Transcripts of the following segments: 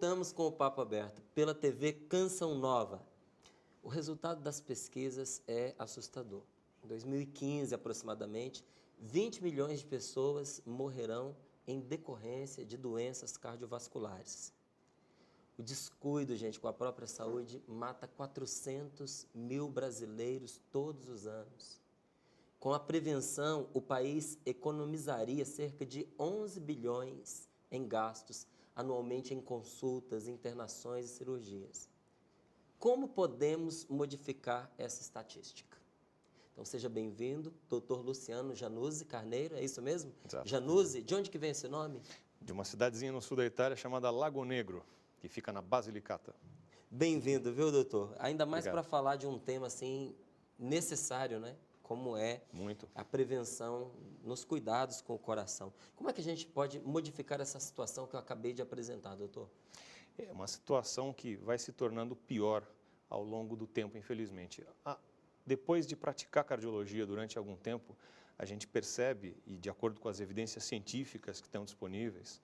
Voltamos com o Papo Aberto pela TV Canção Nova. O resultado das pesquisas é assustador. Em 2015, aproximadamente, 20 milhões de pessoas morrerão em decorrência de doenças cardiovasculares. O descuido, gente, com a própria saúde mata 400 mil brasileiros todos os anos. Com a prevenção, o país economizaria cerca de 11 bilhões em gastos anualmente em consultas, internações e cirurgias. Como podemos modificar essa estatística? Então, seja bem-vindo, Dr. Luciano Januzzi Carneiro, é isso mesmo? Exato. Januzzi, de onde que vem esse nome? De uma cidadezinha no sul da Itália chamada Lago Negro, que fica na Basilicata. Bem-vindo, viu, doutor? Ainda mais Obrigado. para falar de um tema assim necessário, né? Como é a prevenção nos cuidados com o coração. Como é que a gente pode modificar essa situação que eu acabei de apresentar, doutor? É uma situação que vai se tornando pior ao longo do tempo, infelizmente. Depois de praticar cardiologia durante algum tempo, a gente percebe, e de acordo com as evidências científicas que estão disponíveis,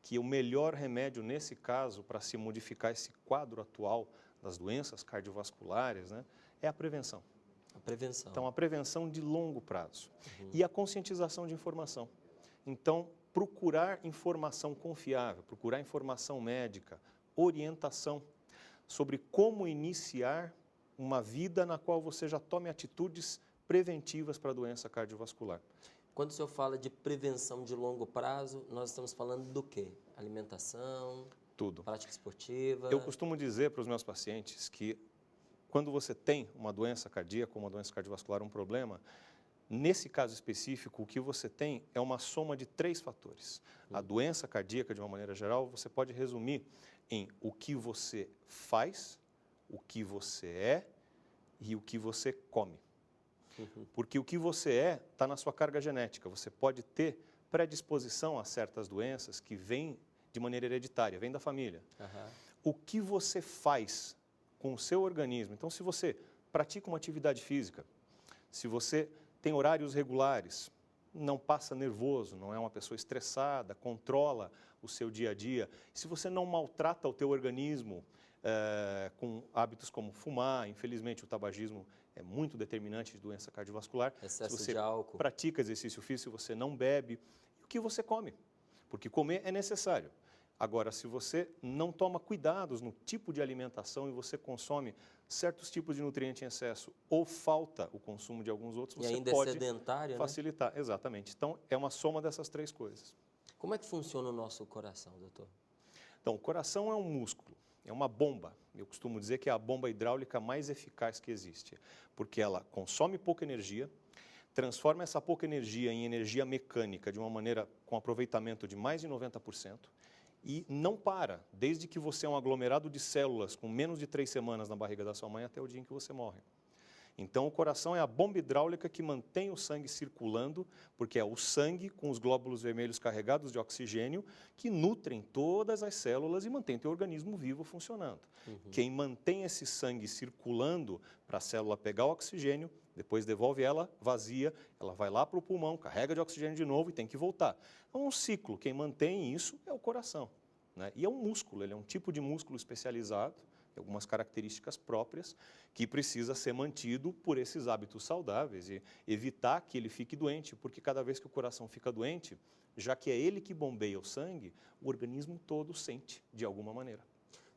que o melhor remédio nesse caso para se modificar esse quadro atual das doenças cardiovasculares, né, é a prevenção. A prevenção. Então, a prevenção de longo prazo e a conscientização de informação. Então, procurar informação confiável, procurar informação médica, orientação sobre como iniciar uma vida na qual você já tome atitudes preventivas para a doença cardiovascular. Quando o senhor fala de prevenção de longo prazo, nós estamos falando do quê? Alimentação? Tudo. Prática esportiva? Eu costumo dizer para os meus pacientes que quando você tem uma doença cardíaca, uma doença cardiovascular, um problema, nesse caso específico, o que você tem é uma soma de 3 fatores. A doença cardíaca, de uma maneira geral, você pode resumir em o que você faz, o que você é e o que você come. Porque o que você é está na sua carga genética. Você pode ter predisposição a certas doenças que vêm de maneira hereditária, vêm da família. O que você faz com o seu organismo. Então, se você pratica uma atividade física, se você tem horários regulares, não passa nervoso, não é uma pessoa estressada, controla o seu dia a dia, se você não maltrata o teu organismo com hábitos como fumar, infelizmente o tabagismo é muito determinante de doença cardiovascular, excesso se você de álcool, pratica exercício físico, se você não bebe, e o que você come, porque comer é necessário. Agora, se você não toma cuidados no tipo de alimentação e você consome certos tipos de nutrientes em excesso ou falta o consumo de alguns outros, você ainda pode é sedentário, facilitar. Né? Exatamente. Então, é uma soma dessas 3 coisas. Como é que funciona o nosso coração, doutor? Então, o coração é um músculo, é uma bomba. Eu costumo dizer que é a bomba hidráulica mais eficaz que existe, porque ela consome pouca energia, transforma essa pouca energia em energia mecânica de uma maneira com aproveitamento de mais de 90%, e não para, desde que você é um aglomerado de células com menos de 3 semanas na barriga da sua mãe até o dia em que você morre. Então, o coração é a bomba hidráulica que mantém o sangue circulando, porque é o sangue com os glóbulos vermelhos carregados de oxigênio que nutrem todas as células e mantém o teu organismo vivo funcionando. Quem mantém esse sangue circulando para a célula pegar o oxigênio, depois devolve ela vazia, ela vai lá para o pulmão, carrega de oxigênio de novo e tem que voltar. É um ciclo, quem mantém isso é o coração. Né? E é um músculo, ele é um tipo de músculo especializado, tem algumas características próprias, que precisa ser mantido por esses hábitos saudáveis e evitar que ele fique doente, porque cada vez que o coração fica doente, já que é ele que bombeia o sangue, o organismo todo sente de alguma maneira.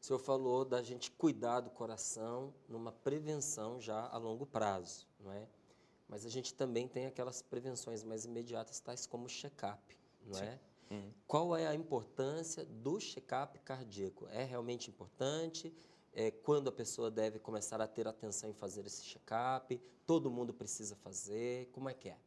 O senhor falou da gente cuidar do coração numa prevenção já a longo prazo, não é? Mas a gente também tem aquelas prevenções mais imediatas, tais como o check-up, não é? Qual é a importância do check-up cardíaco? É realmente importante? Quando a pessoa deve começar a ter atenção em fazer esse check-up? Todo mundo precisa fazer? Como é que é?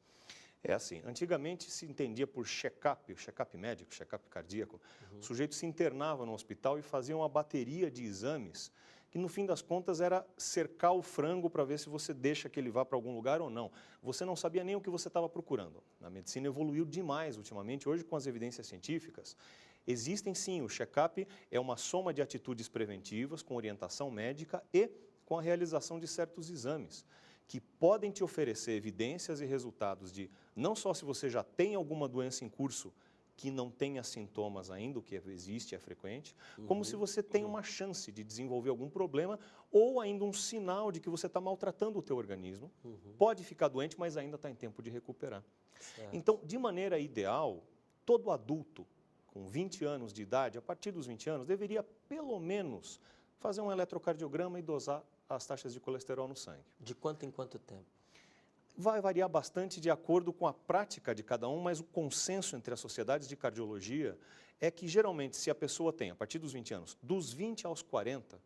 É assim, antigamente se entendia por check-up, o check-up médico, check-up cardíaco, o sujeito se internava no hospital e fazia uma bateria de exames que no fim das contas era cercar o frango para ver se você deixa que ele vá para algum lugar ou não. Você não sabia nem o que você estava procurando. A medicina evoluiu demais ultimamente, hoje com as evidências científicas. Existem sim, o check-up é uma soma de atitudes preventivas com orientação médica e com a realização de certos exames que podem te oferecer evidências e resultados de não só se você já tem alguma doença em curso que não tenha sintomas ainda, o que existe, é frequente, como se você tem uma chance de desenvolver algum problema ou ainda um sinal de que você está maltratando o teu organismo. Pode ficar doente, mas ainda está em tempo de recuperar. Certo. Então, de maneira ideal, todo adulto com 20 anos de idade, a partir dos 20 anos, deveria pelo menos fazer um eletrocardiograma e dosar as taxas de colesterol no sangue. De quanto em quanto tempo? Vai variar bastante de acordo com a prática de cada um, mas o consenso entre as sociedades de cardiologia é que, geralmente, se a pessoa tem, a partir dos 20 anos, dos 20 aos 40,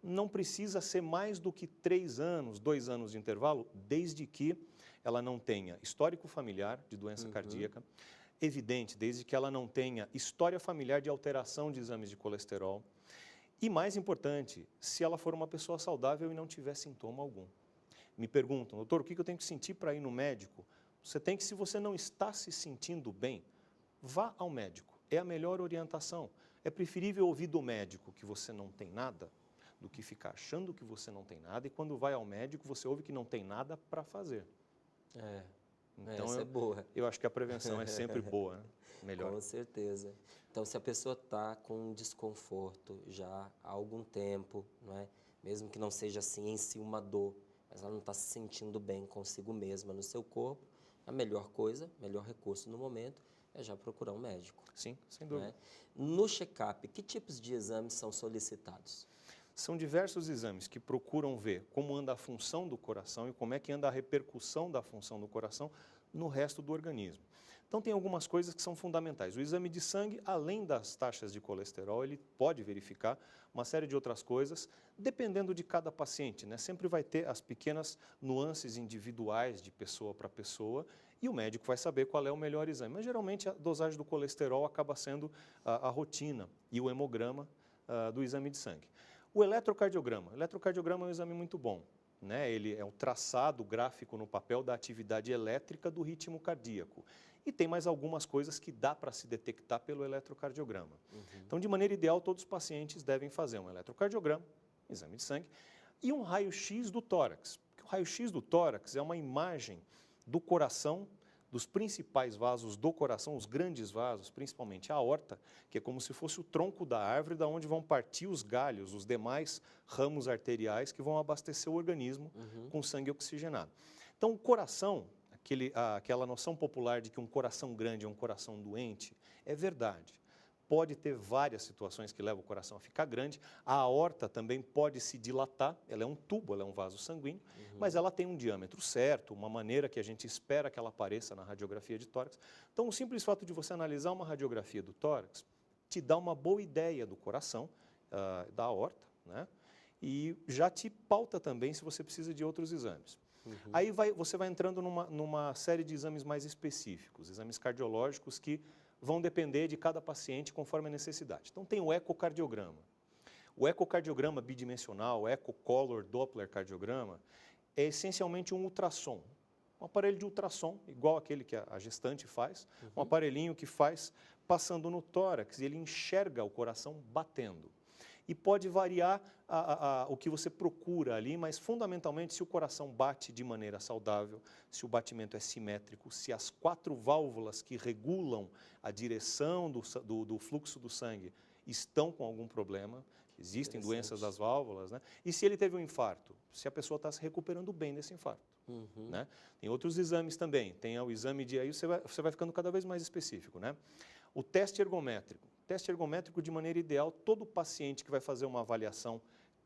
não precisa ser mais do que 3 anos, 2 anos de intervalo, desde que ela não tenha histórico familiar de doença cardíaca, evidente, desde que ela não tenha história familiar de alteração de exames de colesterol e, mais importante, se ela for uma pessoa saudável e não tiver sintoma algum. Me perguntam, doutor, o que eu tenho que sentir para ir no médico? Você tem que, se você não está se sentindo bem, vá ao médico. É a melhor orientação. É preferível ouvir do médico que você não tem nada do que ficar achando que você não tem nada e quando vai ao médico você ouve que não tem nada para fazer. Então, essa é boa. Eu acho que a prevenção é sempre boa, né? Melhor. Com certeza. Então, se a pessoa está com um desconforto já há algum tempo, não é? Mesmo que não seja assim em si uma dor, mas ela não está se sentindo bem consigo mesma, no seu corpo, a melhor coisa, melhor recurso no momento é já procurar um médico. Sim, sem dúvida. Né? No check-up, que tipos de exames são solicitados? São diversos exames que procuram ver como anda a função do coração e como é que anda a repercussão da função do coração no resto do organismo. Então, tem algumas coisas que são fundamentais. O exame de sangue, além das taxas de colesterol, ele pode verificar uma série de outras coisas, dependendo de cada paciente, né? Sempre vai ter as pequenas nuances individuais de pessoa para pessoa e o médico vai saber qual é o melhor exame. Mas, geralmente, a dosagem do colesterol acaba sendo a rotina e o hemograma do exame de sangue. O eletrocardiograma. O eletrocardiograma é um exame muito bom. Né? Ele é um traçado gráfico no papel da atividade elétrica do ritmo cardíaco. E tem mais algumas coisas que dá para se detectar pelo eletrocardiograma. Então, de maneira ideal, todos os pacientes devem fazer um eletrocardiograma, exame de sangue, e um raio-x do tórax. O raio-x do tórax é uma imagem do coração, dos principais vasos do coração, os grandes vasos, principalmente a aorta, que é como se fosse o tronco da árvore, da onde vão partir os galhos, os demais ramos arteriais que vão abastecer o organismo com sangue oxigenado. Então, o coração, aquela noção popular de que um coração grande é um coração doente, é verdade. Pode ter várias situações que levam o coração a ficar grande. A aorta também pode se dilatar, ela é um tubo, ela é um vaso sanguíneo, mas ela tem um diâmetro certo, uma maneira que a gente espera que ela apareça na radiografia de tórax. Então, o simples fato de você analisar uma radiografia do tórax te dá uma boa ideia do coração, da aorta, né? E já te pauta também se você precisa de outros exames. Aí você vai entrando numa série de exames mais específicos, exames cardiológicos que vão depender de cada paciente conforme a necessidade. Então, tem o ecocardiograma. O ecocardiograma bidimensional, o eco-color Doppler cardiograma, é essencialmente um ultrassom. Um aparelho de ultrassom, igual aquele que a gestante faz, um aparelhinho que faz passando no tórax e ele enxerga o coração batendo. E pode variar o que você procura ali, mas fundamentalmente se o coração bate de maneira saudável, se o batimento é simétrico, se as 4 válvulas que regulam a direção do fluxo do sangue estão com algum problema, existem doenças das válvulas, né? E se ele teve um infarto, se a pessoa está se recuperando bem desse infarto. Né? Tem outros exames também, tem o exame de... Aí você vai ficando cada vez mais específico, né? O teste ergométrico. Teste ergométrico, de maneira ideal, todo paciente que vai fazer uma avaliação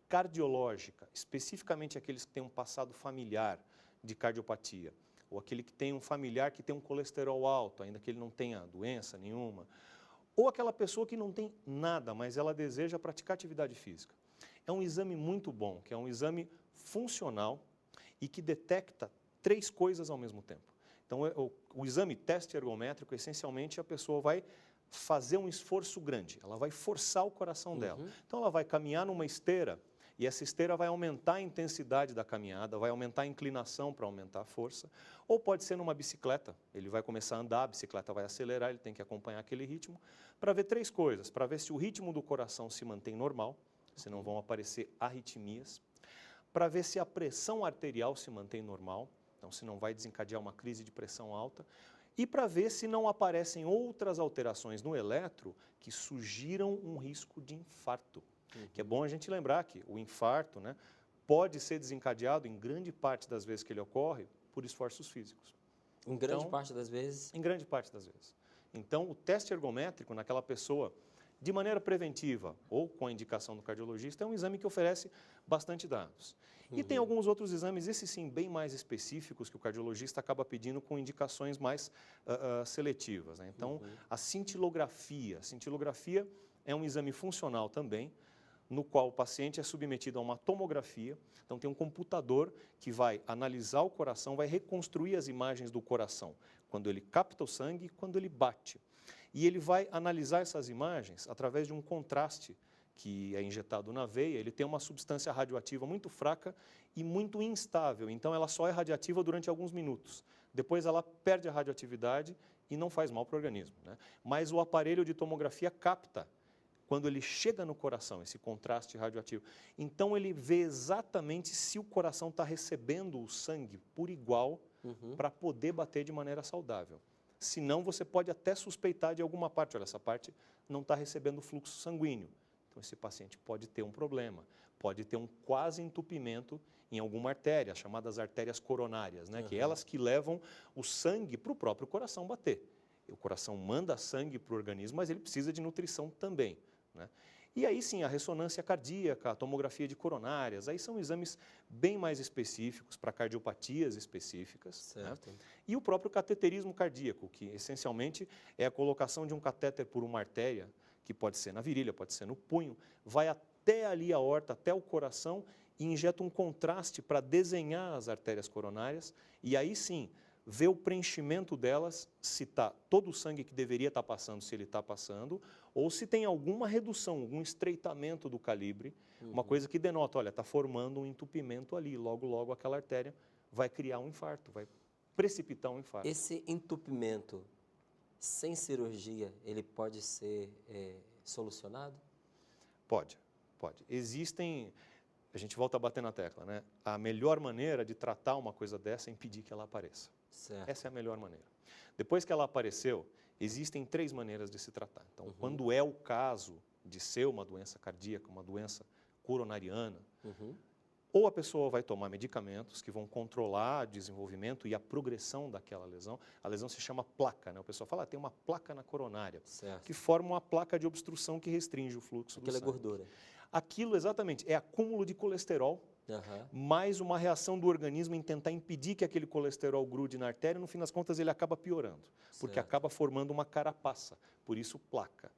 cardiológica, especificamente aqueles que têm um passado familiar de cardiopatia, ou aquele que tem um familiar que tem um colesterol alto, ainda que ele não tenha doença nenhuma, ou aquela pessoa que não tem nada, mas ela deseja praticar atividade física. É um exame muito bom, que é um exame funcional e que detecta 3 coisas ao mesmo tempo. Então, o exame teste ergométrico, essencialmente, a pessoa vai fazer um esforço grande, ela vai forçar o coração dela. Então, ela vai caminhar numa esteira e essa esteira vai aumentar a intensidade da caminhada, vai aumentar a inclinação para aumentar a força. Ou pode ser numa bicicleta, ele vai começar a andar, a bicicleta vai acelerar, ele tem que acompanhar aquele ritmo, para ver 3 coisas, para ver se o ritmo do coração se mantém normal, se não vão aparecer arritmias, para ver se a pressão arterial se mantém normal, então se não vai desencadear uma crise de pressão alta, e para ver se não aparecem outras alterações no eletro que sugiram um risco de infarto. Que é bom a gente lembrar que o infarto, né, pode ser desencadeado, em grande parte das vezes que ele ocorre, por esforços físicos. Em grande parte das vezes? Em grande parte das vezes. Então, o teste ergométrico naquela pessoa, de maneira preventiva ou com a indicação do cardiologista, é um exame que oferece bastante dados. E tem alguns outros exames, esses sim, bem mais específicos, que o cardiologista acaba pedindo com indicações mais seletivas, né? Então, a cintilografia. A cintilografia é um exame funcional também, no qual o paciente é submetido a uma tomografia. Então, tem um computador que vai analisar o coração, vai reconstruir as imagens do coração, quando ele capta o sangue e quando ele bate. E ele vai analisar essas imagens através de um contraste que é injetado na veia. Ele tem uma substância radioativa muito fraca e muito instável, então ela só é radiativa durante alguns minutos. Depois ela perde a radioatividade e não faz mal para o organismo, né? Mas o aparelho de tomografia capta quando ele chega no coração, esse contraste radioativo. Então, ele vê exatamente se o coração está recebendo o sangue por igual para poder bater de maneira saudável. Senão, você pode até suspeitar de alguma parte. Olha, essa parte não está recebendo fluxo sanguíneo. Então, esse paciente pode ter um problema, pode ter um quase entupimento em alguma artéria, chamadas artérias coronárias, né? Que é elas que levam o sangue para o próprio coração bater. O coração manda sangue para o organismo, mas ele precisa de nutrição também, né? E aí sim, a ressonância cardíaca, a tomografia de coronárias, aí são exames bem mais específicos para cardiopatias específicas, né? E o próprio cateterismo cardíaco, que essencialmente é a colocação de um catéter por uma artéria, que pode ser na virilha, pode ser no punho, vai até ali a aorta, até o coração e injeta um contraste para desenhar as artérias coronárias e aí sim, ver o preenchimento delas, se está todo o sangue que deveria estar passando, se ele está passando, ou se tem alguma redução, algum estreitamento do calibre, uma coisa que denota, olha, está formando um entupimento ali, logo, logo aquela artéria vai criar um infarto, vai precipitar um infarto. Esse entupimento, sem cirurgia, ele pode ser solucionado? Pode. Existem, a gente volta a bater na tecla, né? A melhor maneira de tratar uma coisa dessa é impedir que ela apareça. Certo. Essa é a melhor maneira. Depois que ela apareceu, existem 3 maneiras de se tratar. Então, quando é o caso de ser uma doença cardíaca, uma doença coronariana, ou a pessoa vai tomar medicamentos que vão controlar o desenvolvimento e a progressão daquela lesão. A lesão se chama placa, né? O pessoal fala, tem uma placa na coronária, que forma uma placa de obstrução que restringe o fluxo do sangue. Aquilo é gordura. Aquilo, exatamente, é acúmulo de colesterol, mais uma reação do organismo em tentar impedir que aquele colesterol grude na artéria, no fim das contas ele acaba piorando, porque acaba formando uma carapaça, por isso placa.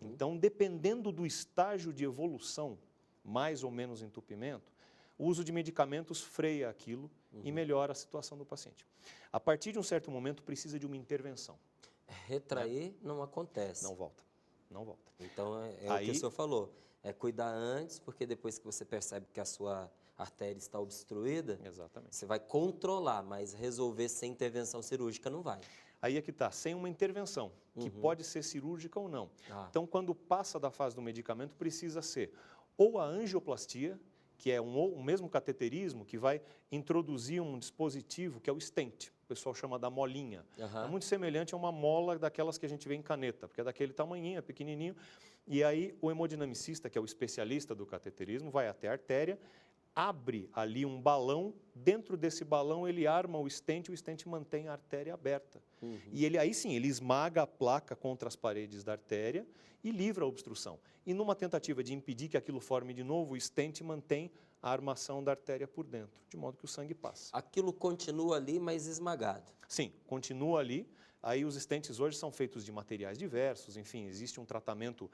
Então, dependendo do estágio de evolução, mais ou menos entupimento, o uso de medicamentos freia aquilo e melhora a situação do paciente. A partir de um certo momento, precisa de uma intervenção. Retrair não acontece. Não volta. Então, é o que o senhor falou. É cuidar antes, porque depois que você percebe que a sua artéria está obstruída, você vai controlar, mas resolver sem intervenção cirúrgica não vai. Aí é que está, sem uma intervenção, que pode ser cirúrgica ou não. Então, quando passa da fase do medicamento, precisa ser ou a angioplastia, que é o mesmo cateterismo, que vai introduzir um dispositivo que é o stent, o pessoal chama da molinha. É muito semelhante a uma mola daquelas que a gente vê em caneta, porque é daquele tamanhinho, é pequenininho. E aí o hemodinamicista, que é o especialista do cateterismo, vai até a artéria, abre ali um balão, dentro desse balão ele arma o stent mantém a artéria aberta. E aí sim, ele esmaga a placa contra as paredes da artéria e livra a obstrução. E numa tentativa de impedir que aquilo forme de novo, o stent mantém a armação da artéria por dentro, de modo que o sangue passa. Aquilo continua ali, mas esmagado. Sim, continua ali. Aí os stents hoje são feitos de materiais diversos, enfim, existe um tratamento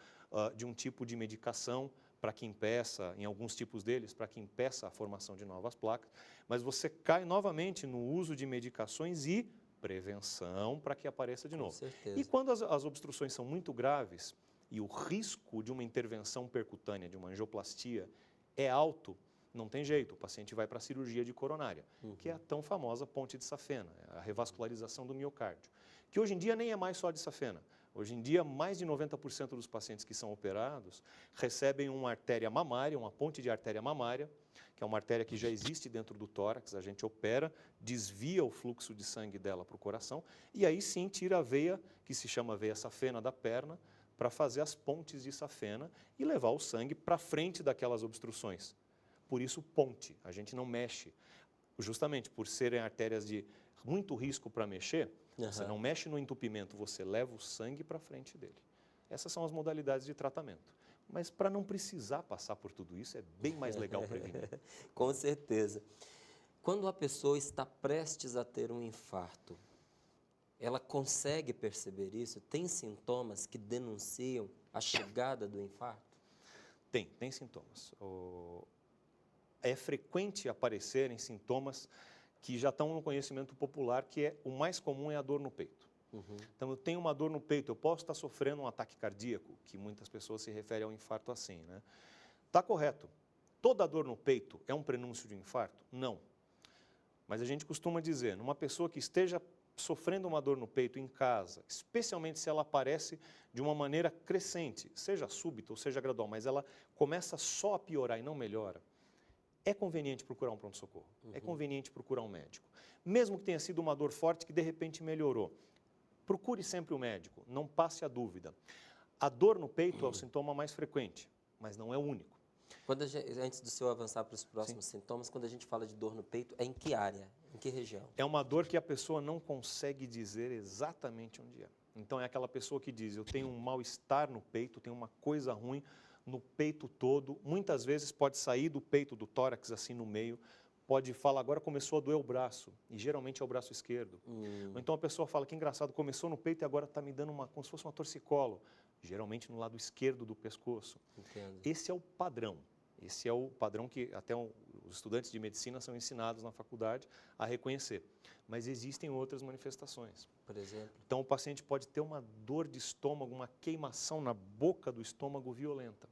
de um tipo de medicação para que impeça, em alguns tipos deles, para que impeça a formação de novas placas, mas você cai novamente no uso de medicações e prevenção para que apareça de novo. Com certeza. E quando as obstruções são muito graves e o risco de uma intervenção percutânea, de uma angioplastia, é alto, não tem jeito, o paciente vai para a cirurgia de coronária, que é a tão famosa ponte de safena, a revascularização do miocárdio, que hoje em dia nem é mais só de safena. Hoje em dia, mais de 90% dos pacientes que são operados recebem uma artéria mamária, uma ponte de artéria mamária, que é uma artéria que já existe dentro do tórax, a gente opera, desvia o fluxo de sangue dela para o coração e aí sim tira a veia, que se chama veia safena da perna, para fazer as pontes de safena e levar o sangue para frente daquelas obstruções. Por isso, ponte, a gente não mexe. Justamente por serem artérias de muito risco para mexer, você não mexe no entupimento, você leva o sangue para frente dele. Essas são as modalidades de tratamento. Mas para não precisar passar por tudo isso, é bem mais legal prevenir. Com certeza. Quando a pessoa está prestes a ter um infarto, ela consegue perceber isso? Tem sintomas que denunciam a chegada do infarto? Tem sintomas. É frequente aparecerem sintomas que já estão no conhecimento popular, que é o mais comum é a dor no peito. Então, eu tenho uma dor no peito, eu posso estar sofrendo um ataque cardíaco, que muitas pessoas se referem ao infarto assim, né? Está correto. Toda dor no peito é um prenúncio de infarto? Não. Mas a gente costuma dizer, numa pessoa que esteja sofrendo uma dor no peito em casa, especialmente se ela aparece de uma maneira crescente, seja súbita ou seja gradual, mas ela começa só a piorar e não melhora, é conveniente procurar um pronto-socorro, é conveniente procurar um médico. Mesmo que tenha sido uma dor forte que de repente melhorou, procure sempre o médico, não passe a dúvida. A dor no peito é o sintoma mais frequente, mas não é o único. Antes do senhor avançar para os próximos sintomas, quando a gente fala de dor no peito, é em que área? Em que região? É uma dor que a pessoa não consegue dizer exatamente onde é. Então, é aquela pessoa que diz, eu tenho um mal-estar no peito, tenho uma coisa ruim no peito todo. Muitas vezes pode sair do peito, do tórax, assim no meio. Pode falar, agora começou a doer o braço, e geralmente é o braço esquerdo. Ou então a pessoa fala, que engraçado, começou no peito e agora está me dando como se fosse uma torcicolo, geralmente no lado esquerdo do pescoço. Entendo. Esse é o padrão. Esse é o padrão que até os estudantes de medicina são ensinados na faculdade a reconhecer. Mas existem outras manifestações. Por exemplo? Então, o paciente pode ter uma dor de estômago, uma queimação na boca do estômago violenta.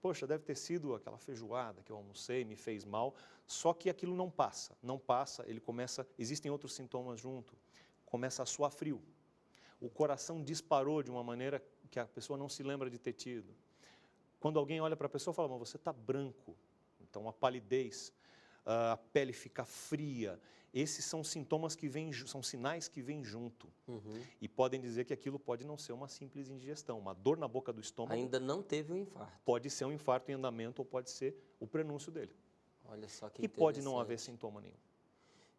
Poxa, deve ter sido aquela feijoada que eu almocei, me fez mal, só que aquilo não passa. Não passa, ele começa, existem outros sintomas junto. Começa a suar frio. O coração disparou de uma maneira que a pessoa não se lembra de ter tido. Quando alguém olha para a pessoa e fala, mas você está branco, então a palidez, a pele fica fria, esses são sintomas que vêm, são sinais que vêm junto. E podem dizer que aquilo pode não ser uma simples indigestão, uma dor na boca do estômago. Ainda não teve o infarto. Pode ser um infarto em andamento ou pode ser o prenúncio dele. Olha só que E pode não haver sintoma nenhum.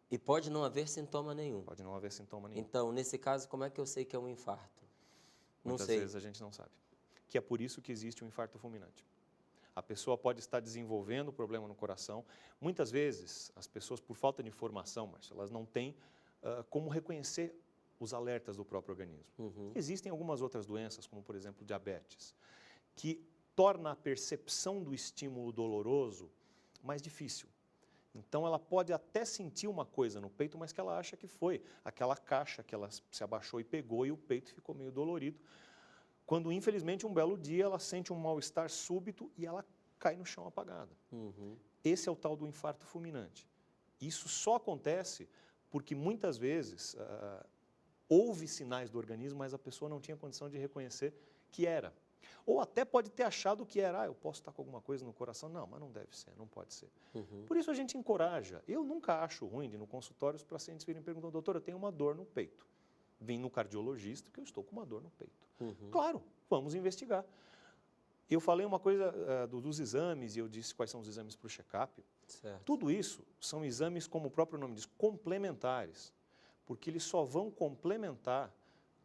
E pode não haver sintoma nenhum. Pode não haver sintoma nenhum. Então, nesse caso, como é que eu sei que é um infarto? Muitas vezes a gente não sabe. Que é por isso que existe um infarto fulminante. A pessoa pode estar desenvolvendo problema no coração. Muitas vezes, as pessoas, por falta de informação, Márcio, elas não têm como reconhecer os alertas do próprio organismo. Existem algumas outras doenças, como, por exemplo, diabetes, que torna a percepção do estímulo doloroso mais difícil. Então, ela pode até sentir uma coisa no peito, mas que ela acha que foi aquela caixa que ela se abaixou e pegou e o peito ficou meio dolorido. Quando, infelizmente, um belo dia, ela sente um mal-estar súbito e ela cai no chão apagada. Esse é o tal do infarto fulminante. Isso só acontece porque, muitas vezes, houve sinais do organismo, mas a pessoa não tinha condição de reconhecer que era. Ou até pode ter achado que era, eu posso estar com alguma coisa no coração. Não, mas não deve ser, não pode ser. Por isso a gente encoraja. Eu nunca acho ruim de ir no consultório os pacientes virem perguntando, doutor, eu tenho uma dor no peito. Vim no cardiologista que eu estou com uma dor no peito. Claro, vamos investigar. Eu falei uma coisa dos exames e eu disse quais são os exames para o check-up. Tudo isso são exames, como o próprio nome diz, complementares, porque eles só vão complementar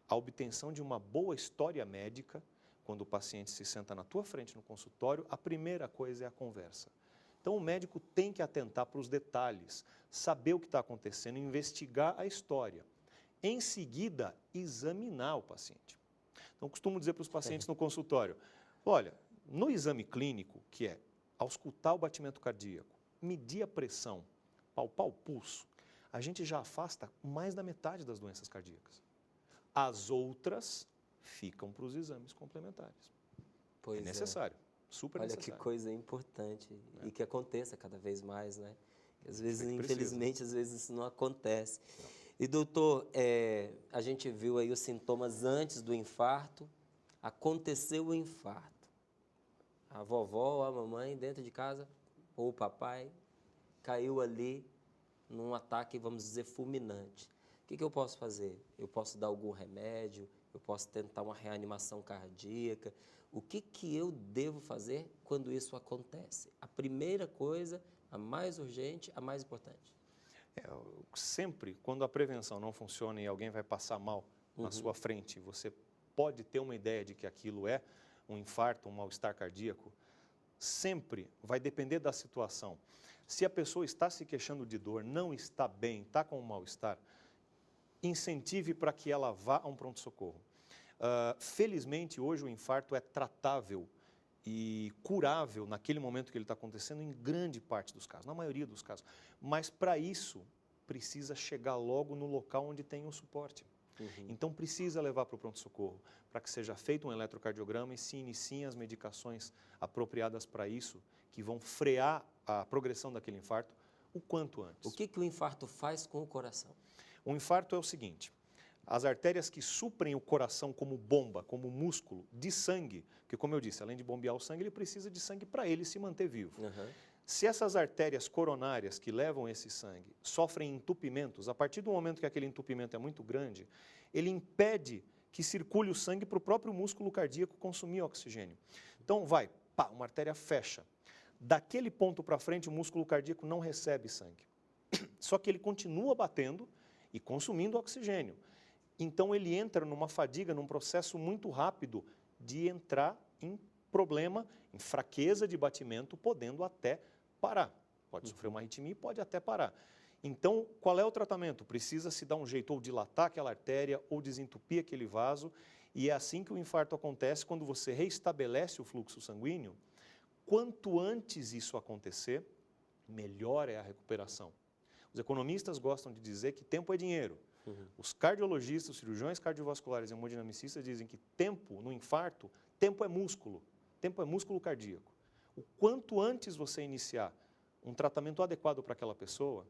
a obtenção de uma boa história médica. Quando o paciente se senta na tua frente no consultório, a primeira coisa é a conversa. Então, o médico tem que atentar para os detalhes, saber o que está acontecendo, investigar a história. Em seguida, examinar o paciente. Então, eu costumo dizer para os pacientes no consultório, olha, no exame clínico, que é auscultar o batimento cardíaco, medir a pressão, palpar o pulso, a gente já afasta mais da metade das doenças cardíacas. As outras ficam para os exames complementares. Pois é necessário, super Olha necessário. que coisa importante e que aconteça cada vez mais, né? Às vezes, infelizmente, às vezes isso não acontece. E, doutor, a gente viu aí os sintomas antes do infarto, aconteceu o infarto. A vovó ou a mamãe dentro de casa, ou o papai, caiu ali num ataque, vamos dizer, fulminante. O que eu posso fazer? Eu posso dar algum remédio? Eu posso tentar uma reanimação cardíaca? O que eu devo fazer quando isso acontece? A primeira coisa, a mais urgente, a mais importante. Sempre, quando a prevenção não funciona e alguém vai passar mal na sua frente, você pode ter uma ideia de que aquilo é um infarto, um mal-estar cardíaco, sempre vai depender da situação. Se a pessoa está se queixando de dor, não está bem, está com um mal-estar, incentive para que ela vá a um pronto-socorro. Felizmente, hoje o infarto é tratável e curável naquele momento que ele está acontecendo em grande parte dos casos, na maioria dos casos. Mas para isso, precisa chegar logo no local onde tem o suporte. Então, precisa levar para o pronto-socorro, para que seja feito um eletrocardiograma e se iniciem as medicações apropriadas para isso, que vão frear a progressão daquele infarto o quanto antes. O que o infarto faz com o coração? O infarto é o seguinte: as artérias que suprem o coração como bomba, como músculo de sangue, porque, como eu disse, além de bombear o sangue, ele precisa de sangue para ele se manter vivo. Se essas artérias coronárias que levam esse sangue sofrem entupimentos, a partir do momento que aquele entupimento é muito grande, ele impede que circule o sangue para o próprio músculo cardíaco consumir oxigênio. Então, uma artéria fecha. Daquele ponto para frente, o músculo cardíaco não recebe sangue. Só que ele continua batendo e consumindo oxigênio. Então, ele entra numa fadiga, num processo muito rápido de entrar em problema, em fraqueza de batimento, podendo até parar. Pode sofrer uma arritmia e pode até parar. Então, qual é o tratamento? Precisa se dar um jeito ou dilatar aquela artéria ou desentupir aquele vaso. E é assim que o infarto acontece quando você reestabelece o fluxo sanguíneo. Quanto antes isso acontecer, melhor é a recuperação. Os economistas gostam de dizer que tempo é dinheiro. Os cardiologistas, os cirurgiões cardiovasculares e hemodinamicistas dizem que tempo no infarto, tempo é músculo cardíaco. O quanto antes você iniciar um tratamento adequado para aquela pessoa,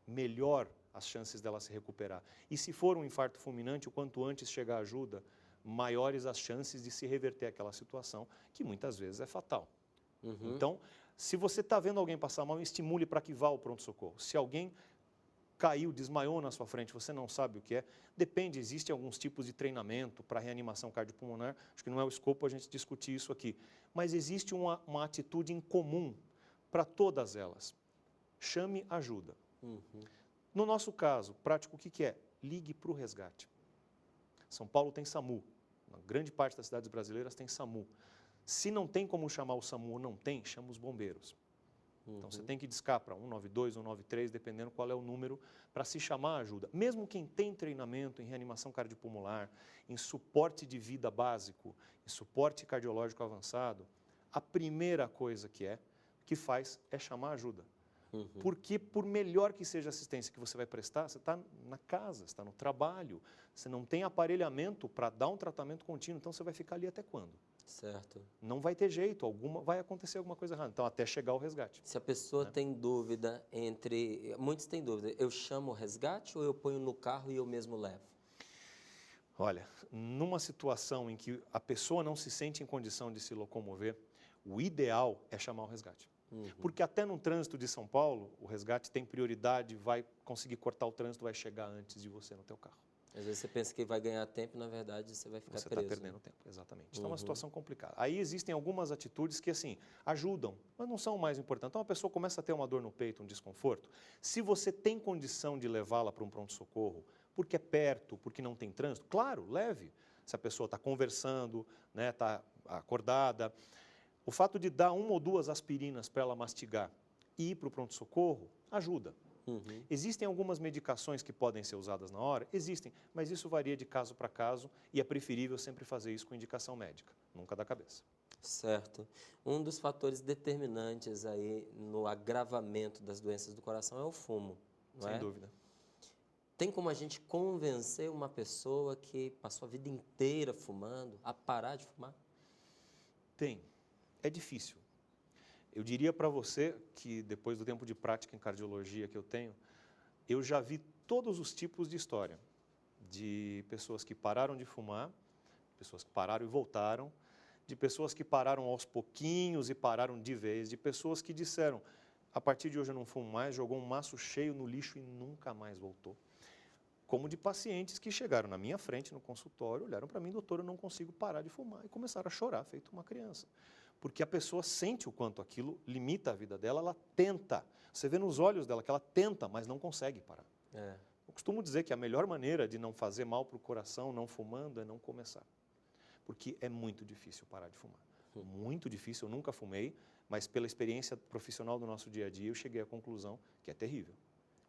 melhor as chances dela se recuperar. E se for um infarto fulminante, o quanto antes chegar a ajuda, maiores as chances de se reverter aquela situação, que muitas vezes é fatal. Então, se você está vendo alguém passar mal, estimule para que vá ao pronto-socorro. Se alguém caiu, desmaiou na sua frente, você não sabe o que é, depende, existem alguns tipos de treinamento para reanimação cardiopulmonar, acho que não é o escopo a gente discutir isso aqui, mas existe uma atitude em comum para todas elas. Chame ajuda. No nosso caso, prático, o que é? Ligue para o resgate. São Paulo tem SAMU, na grande parte das cidades brasileiras tem SAMU. Se não tem como chamar o SAMU ou não tem, chama os bombeiros. Então, você tem que discar para 192, 193, dependendo qual é o número, para se chamar a ajuda. Mesmo quem tem treinamento em reanimação cardiopulmonar, em suporte de vida básico, em suporte cardiológico avançado, a primeira coisa que faz é chamar ajuda. Porque, por melhor que seja a assistência que você vai prestar, você está na casa, você está no trabalho, você não tem aparelhamento para dar um tratamento contínuo, então você vai ficar ali até quando? Certo. Não vai ter jeito, vai acontecer alguma coisa errada, então até chegar ao resgate. Se a pessoa tem dúvida muitos têm dúvida, eu chamo o resgate ou eu ponho no carro e eu mesmo levo? Olha, numa situação em que a pessoa não se sente em condição de se locomover, o ideal é chamar o resgate. Porque até no trânsito de São Paulo, o resgate tem prioridade, vai conseguir cortar o trânsito, vai chegar antes de você no teu carro. Às vezes você pensa que vai ganhar tempo e, na verdade, você vai ficar preso. Você está perdendo tempo, exatamente. Então, é uma situação complicada. Aí existem algumas atitudes que, assim, ajudam, mas não são o mais importante. Então, a pessoa começa a ter uma dor no peito, um desconforto. Se você tem condição de levá-la para um pronto-socorro, porque é perto, porque não tem trânsito, claro, leve. Se a pessoa está conversando, né, está acordada. O fato de dar 1 ou 2 aspirinas para ela mastigar e ir para o pronto-socorro ajuda. Existem algumas medicações que podem ser usadas na hora? Existem, mas isso varia de caso para caso e é preferível sempre fazer isso com indicação médica, nunca da cabeça. Certo. Um dos fatores determinantes aí no agravamento das doenças do coração é o fumo, não é? Sem dúvida. Tem como a gente convencer uma pessoa que passou a vida inteira fumando a parar de fumar? Tem. É difícil. Eu diria para você que, depois do tempo de prática em cardiologia que eu tenho, eu já vi todos os tipos de história, de pessoas que pararam de fumar, pessoas que pararam e voltaram, de pessoas que pararam aos pouquinhos e pararam de vez, de pessoas que disseram, a partir de hoje eu não fumo mais, jogou um maço cheio no lixo e nunca mais voltou. Como de pacientes que chegaram na minha frente no consultório, olharam para mim, doutor, eu não consigo parar de fumar, e começaram a chorar, feito uma criança. Porque a pessoa sente o quanto aquilo limita a vida dela, ela tenta. Você vê nos olhos dela que ela tenta, mas não consegue parar. Eu costumo dizer que a melhor maneira de não fazer mal para o coração não fumando é não começar. Porque é muito difícil parar de fumar. Muito difícil, eu nunca fumei, mas pela experiência profissional do nosso dia a dia, eu cheguei à conclusão que é terrível.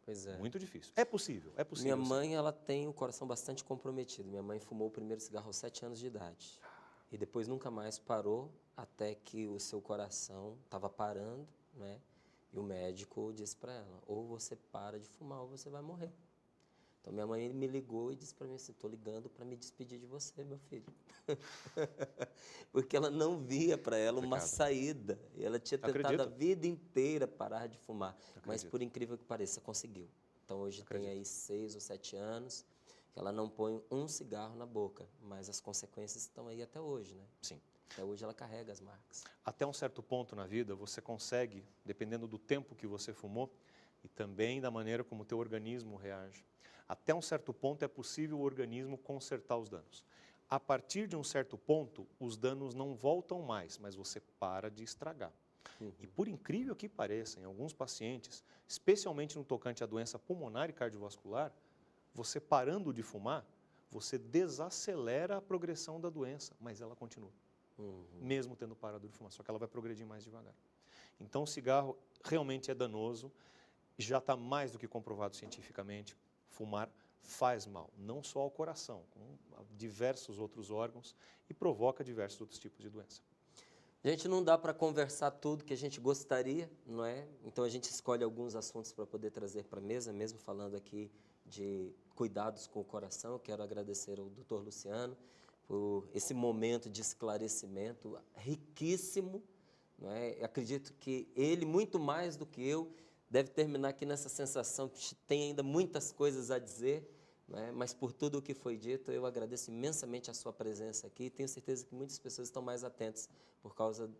Pois é. Muito difícil. É possível, é possível. Minha mãe, ela tem o coração bastante comprometido. Minha mãe fumou o primeiro cigarro aos 7 anos de idade. E depois nunca mais parou, até que o seu coração estava parando, né? E o médico disse para ela, ou você para de fumar ou você vai morrer. Então minha mãe me ligou e disse para mim assim, estou ligando para me despedir de você, meu filho. Porque ela não via para ela uma saída. E ela tinha tentado a vida inteira parar de fumar. Mas por incrível que pareça, conseguiu. Então hoje tem aí 6 ou 7 anos que ela não põe um cigarro na boca. Mas as consequências estão aí até hoje, né? Sim. Até hoje ela carrega as marcas. Até um certo ponto na vida, você consegue, dependendo do tempo que você fumou e também da maneira como o teu organismo reage, até um certo ponto é possível o organismo consertar os danos. A partir de um certo ponto, os danos não voltam mais, mas você para de estragar. E por incrível que pareça, em alguns pacientes, especialmente no tocante à doença pulmonar e cardiovascular, você parando de fumar, você desacelera a progressão da doença, mas ela continua. Mesmo tendo parado de fumar, só que ela vai progredir mais devagar. Então o cigarro realmente é danoso, já está mais do que comprovado cientificamente, fumar faz mal, não só ao coração, como a diversos outros órgãos e provoca diversos outros tipos de doença. Gente, não dá para conversar tudo que a gente gostaria, não é? Então a gente escolhe alguns assuntos para poder trazer para a mesa, mesmo falando aqui de cuidados com o coração. Eu quero agradecer ao Dr. Luciano por esse momento de esclarecimento riquíssimo, não é? Eu acredito que ele, muito mais do que eu, deve terminar aqui nessa sensação que tem ainda muitas coisas a dizer, né? Mas por tudo o que foi dito, eu agradeço imensamente a sua presença aqui e tenho certeza que muitas pessoas estão mais atentas por causa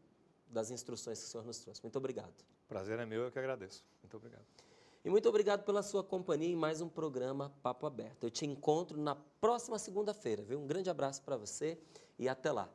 das instruções que o senhor nos trouxe. Muito obrigado. Prazer é meu, eu que agradeço. Muito obrigado. E muito obrigado pela sua companhia em mais um programa Papo Aberto. Eu te encontro na próxima segunda-feira, viu? Um grande abraço para você e até lá.